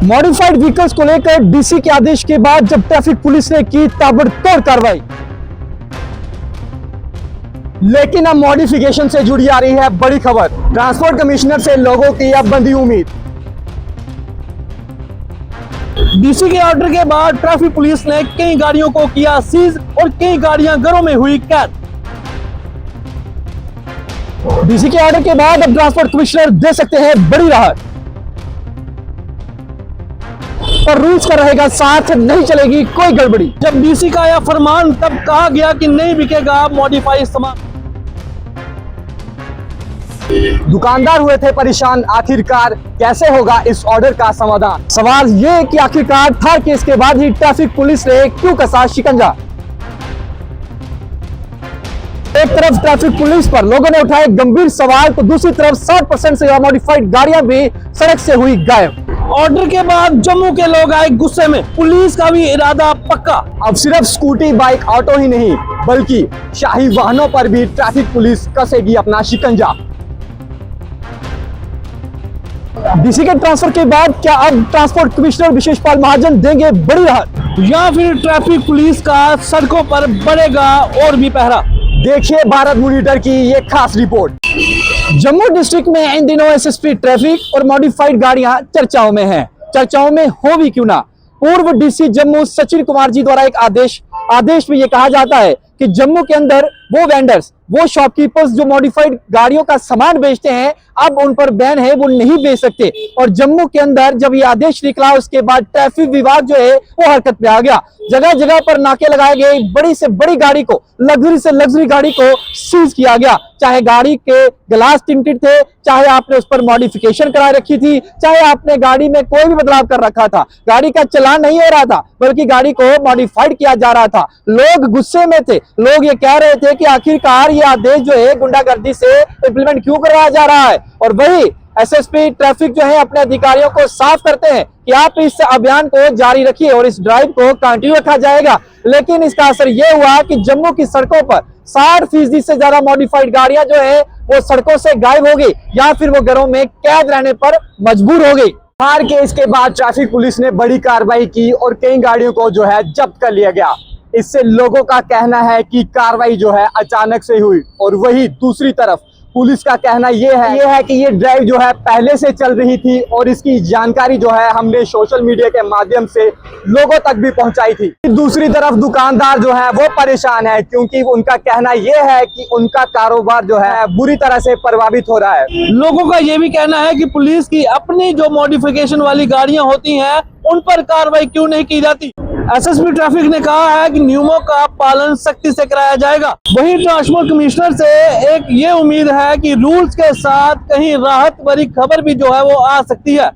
Modified vehicles को लेकर DC के आदेश के बाद जब ट्रैफिक पुलिस ने की ताबड़तोड़ कार्रवाई, लेकिन अब मॉडिफिकेशन से जुड़ी आ रही है बड़ी खबर। ट्रांसपोर्ट कमिश्नर से लोगों की अब बंधी उम्मीद। डीसी के ऑर्डर के बाद ट्रैफिक पुलिस ने कई गाड़ियों को किया सीज और कई गाड़ियां घरों में हुई कैद। डीसी के ऑर्डर के बाद अब ट्रांसपोर्ट कमिश्नर दे सकते हैं बड़ी राहत, और रूल्स का रहेगा साथ, नहीं चलेगी कोई गड़बड़ी। जब डीसी का यह फरमान तब कहा गया कि नहीं बिकेगा मॉडिफाइड सामान। दुकानदार हुए थे परेशान, आखिरकार कैसे होगा इस ऑर्डर का समाधान। सवाल ये है कि आखिरकार थार केस के बाद ही ट्रैफिक पुलिस ने क्यों कसा शिकंजा। एक तरफ ट्रैफिक पुलिस पर लोगों ने उठाए गंभीर सवाल, तो दूसरी तरफ 60% से ज्यादा मॉडिफाइड गाड़ियां भी सड़क से हुई गायब। ऑर्डर के बाद जम्मू के लोग आए गुस्से में, पुलिस का भी इरादा पक्का। अब सिर्फ स्कूटी, बाइक, ऑटो ही नहीं बल्कि शाही वाहनों पर भी ट्रैफिक पुलिस कसेगी अपना शिकंजा। डीसी के ट्रांसफर के बाद क्या अब ट्रांसपोर्ट कमिश्नर विशेष पाल महाजन देंगे बड़ी राहत, या फिर ट्रैफिक पुलिस का सड़कों पर बढ़ेगा और भी पहरा। देखिए भारत मॉनिटर की ये खास रिपोर्ट। जम्मू डिस्ट्रिक्ट में इन दिनों एसएसपी ट्रैफिक और मॉडिफाइड गाड़ियां चर्चाओं में हैं। चर्चाओं में हो भी क्यों ना। पूर्व डीसी जम्मू सचिन कुमार जी द्वारा एक आदेश में ये कहा जाता है कि जम्मू के अंदर वो वेंडर्स, वो शॉपकीपर्स जो मॉडिफाइड गाड़ियों का सामान बेचते हैं, अब उन पर बैन है, वो नहीं बेच सकते। और जम्मू के अंदर जब ये आदेश निकला उसके बाद ट्रैफिक विभाग जो है वो हरकत में आ गया। जगह जगह पर नाके लगाए गए, बड़ी से बड़ी गाड़ी को, लग्जरी से लग्जरी गाड़ी को सीज किया गया। चाहे गाड़ी के ग्लास टिंटेड थे, चाहे आपने उस पर मॉडिफिकेशन करा रखी थी, चाहे आपने गाड़ी में कोई भी बदलाव कर रखा था, गाड़ी का चलान नहीं हो रहा था बल्कि गाड़ी को मॉडिफाइड किया जा रहा था। लोग गुस्से में थे, लोग ये कह रहे थे कि आखिरकार ये आदेश जो है गुंडागर्दी से इंप्लीमेंट क्यों करवाया जा रहा है। और वही एसएसपी ट्रैफिक जो है अपने अधिकारियों को साफ करते हैं कि आप इस अभियान को जारी रखिए और इस ड्राइव को कंटिन्यू रखा जाएगा। लेकिन इसका असर यह हुआ कि जम्मू की सड़कों पर 60% से ज्यादा मॉडिफाइड गाड़ियां जो है वो सड़कों से गायब हो गई, या फिर वो घरों में कैद रहने पर मजबूर हो गई। थार केस के बाद ट्रैफिक पुलिस ने बड़ी कार्रवाई की और कई गाड़ियों को जो है जब्त कर लिया गया। इससे लोगों का कहना है कि कार्रवाई जो है अचानक से हुई, और वही दूसरी तरफ पुलिस का कहना यह है कि ये ड्राइव जो है पहले से चल रही थी और इसकी जानकारी जो है हमने सोशल मीडिया के माध्यम से लोगों तक भी पहुंचाई थी। दूसरी तरफ दुकानदार जो है वो परेशान है, क्योंकि उनका कहना यह है कि उनका कारोबार जो है बुरी तरह से प्रभावित हो रहा है। लोगों का ये भी कहना है कि पुलिस की अपनी जो मॉडिफिकेशन वाली गाड़ियां होती हैं उन पर कार्रवाई क्यों नहीं की जाती। एसएसपी ट्रैफिक ने कहा है कि नियमों का पालन सख्ती से कराया जाएगा। वहीं ट्रांसपोर्ट कमिश्नर से एक ये उम्मीद है कि रूल्स के साथ कहीं राहत भरी खबर भी जो है वो आ सकती है।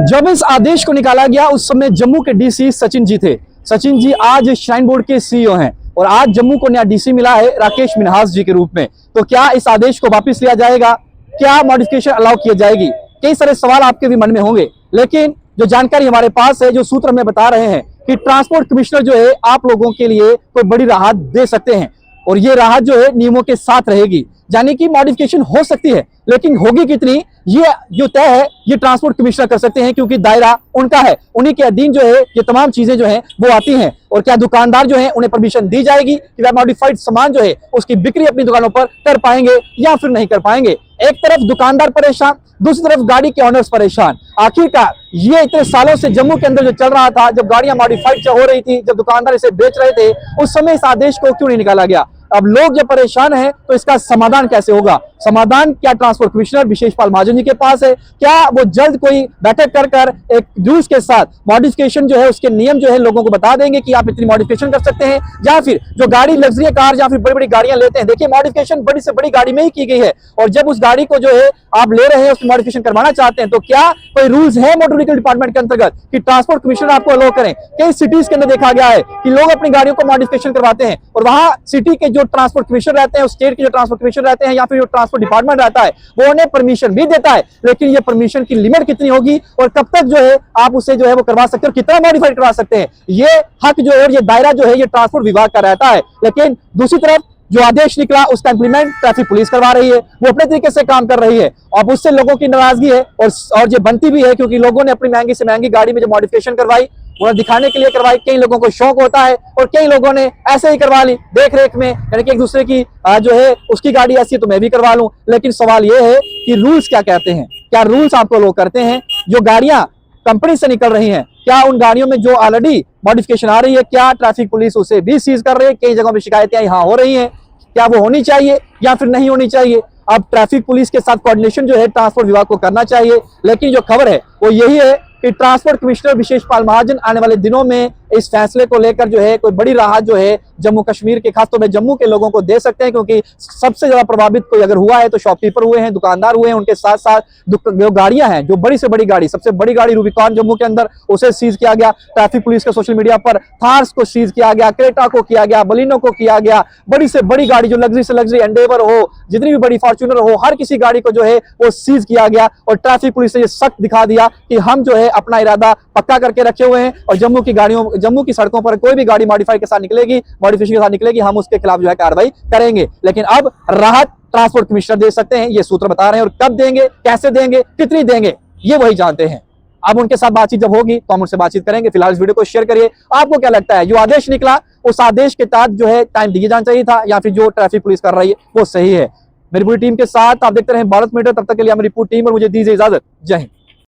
जब इस आदेश को निकाला गया उस समय जम्मू के डीसी सचिन जी थे। सचिन जी आज श्राइन बोर्ड के सीईओ हैं और आज जम्मू को नया डीसी मिला है राकेश मिन्हास जी के रूप में। तो क्या इस आदेश को वापस लिया जाएगा, क्या मॉडिफिकेशन अलाउ की जाएगी, कई सारे सवाल आपके भी मन में होंगे। लेकिन जो जानकारी हमारे पास है, जो सूत्र हमें बता रहे हैं कि ट्रांसपोर्ट कमिश्नर जो है आप लोगों के लिए कोई बड़ी राहत दे सकते हैं, और ये राहत जो है नियमों के साथ रहेगी। यानी कि मॉडिफिकेशन हो सकती है, लेकिन होगी कितनी ये जो तय है ये ट्रांसपोर्ट कमिश्नर कर सकते हैं, क्योंकि दायरा उनका है, उन्हीं के अधीन जो है ये तमाम चीजें जो है वो आती हैं। और क्या दुकानदार जो है उन्हें परमिशन दी जाएगी कि वह मॉडिफाइड सामान जो है उसकी बिक्री अपनी दुकानों पर कर पाएंगे या फिर नहीं कर पाएंगे। एक तरफ दुकानदार परेशान, दूसरी तरफ गाड़ी के ऑनर्स परेशान। आखिरकार ये इतने सालों से जम्मू के अंदर जो चल रहा था, जब गाड़ियां मॉडिफाइड हो रही थी, जब दुकानदार इसे बेच रहे थे, उस समय इस आदेश को क्यों नहीं निकाला गया। अब लोग जब परेशान हैं तो इसका समाधान कैसे होगा। समाधान क्या ट्रांसपोर्ट कमिश्नर विशेष पाल महाजन जी के पास है, क्या वो जल्द कोई बैठक कर एक रूल्स के साथ मॉडिफिकेशन जो है उसके नियम जो है लोगों को बता देंगे कि आप इतनी मॉडिफिकेशन कर सकते हैं, या फिर जो गाड़ी लग्जरी कार या फिर बड़ी बड़ी गाड़ियां लेते हैं, देखिए मॉडिफिकेशन बड़ी से बड़ी गाड़ी में ही की गई है, और जब उस गाड़ी को जो है आप ले रहे हैं उसकी मॉडिफिकेशन करवाना चाहते हैं तो क्या कोई रूल्स है मोटर व्हीकल डिपार्टमेंट के अंतर्गत कि ट्रांसपोर्ट कमिश्नर आपको अलाउ करें। कई सिटीज के अंदर देखा गया है कि लोग अपनी गाड़ियों को मॉडिफिकेशन करवाते हैं और वहां सिटी के जो ट्रांसपोर्ट कमिश्नर रहते हैं, स्टेट के जो ट्रांसपोर्ट कमिश्नर रहते हैं, या फिर जो ट्रांसपोर्ट डिपार्टमेंट रहता है वो उन्हें परमिशन भी देता है। लेकिन ये परमिशन की लिमिट कितनी होगी और कब तक जो है आप उसे जो है वो करवा सकते हैं और कितना मॉडिफाइड करवा सकते हैं, ये हक जो है और ये दायरा जो है ये ट्रांसपोर्ट विभाग का रहता है। लेकिन दूसरी तरफ जो आदेश निकला उसका इंप्लीमेंट ट्रैफिक पुलिस करवा रही है, वो अपने तरीके से काम कर रही है। अब उससे लोगों की नाराजगी है और ये बनती भी है, क्योंकि लोगों ने अपनी महंगी से महंगी गाड़ी में जो मॉडिफिकेशन करवाई वो दिखाने के लिए करवाई। कई लोगों को शौक होता है और कई लोगों ने ऐसे ही करवा ली देख रेख में, यानी कि एक दूसरे की जो है उसकी गाड़ी ऐसी है तो मैं भी करवा लूं। लेकिन सवाल ये है कि रूल्स क्या कहते हैं, क्या रूल्स आपको लोग करते हैं? जो गाड़ियां कंपनी से निकल रही हैं, क्या उन गाड़ियों में जो ऑलरेडी मॉडिफिकेशन आ रही है, क्या ट्रैफिक पुलिस उसे भी सीज कर रही है? कई जगहों पर शिकायतें यहाँ हो रही हैं, क्या वो होनी चाहिए या फिर नहीं होनी चाहिए? अब ट्रैफिक पुलिस के साथ कोऑर्डिनेशन जो है ट्रांसपोर्ट विभाग को करना चाहिए। लेकिन जो खबर है वो यही है कि ट्रांसपोर्ट कमिश्नर विशेष पाल महाजन आने वाले दिनों में इस फैसले को लेकर जो है कोई बड़ी राहत जो है जम्मू कश्मीर के, खासतौर पर जम्मू के लोगों को दे सकते हैं, क्योंकि सबसे ज्यादा प्रभावित कोई अगर हुआ है तो शॉपकीपर हुए हैं, दुकानदार हुए हैं। उनके साथ साथ जो गाड़ियां हैं, जो बड़ी से बड़ी गाड़ी, सबसे बड़ी गाड़ी रूबिकॉन जम्मू के अंदर, उसे सीज किया गया। ट्रैफिक पुलिस के सोशल मीडिया पर थार्स को सीज किया गया, क्रेटा को किया गया, बलिनो को किया गया। बड़ी से बड़ी गाड़ी जो लग्जरी से लग्जरी एंडेवर हो, जितनी भी बड़ी फॉर्च्यूनर हो, हर किसी गाड़ी को जो है वो सीज किया गया। और ट्रैफिक पुलिस ने ये सख्त दिखा दिया कि हम जो है अपना इरादा पक्का करके रखे हुए हैं और जम्मू की सड़कों पर कोई भी गाड़ी मॉडिफाई के साथ निकलेगी, मॉडिफिकेशन के साथ निकलेगी, हम उसके खिलाफ जो है कार्रवाई करेंगे। लेकिन अब राहत ट्रांसपोर्ट कमिश्नर दे सकते हैं, ये सूत्र बता रहे हैं, और कब देंगे, कैसे देंगे, कितनी देंगे, ये वही जानते हैं। अब उनके साथ बातचीत जब होगी तो हम उनसे बातचीत करेंगे। फिलहाल इस वीडियो को शेयर करिए। आपको क्या लगता है, जो आदेश निकला उस आदेश के तहत जो है टाइम दिया जाना चाहिए था, या फिर जो ट्रैफिक पुलिस कर रही है वो सही है? मेरी पूरी टीम के साथ आप देखते रहे भारत मीटर। तब तक के लिए हमारी पूरी टीम और मुझे दीजिए इजाजत। जय हिंद।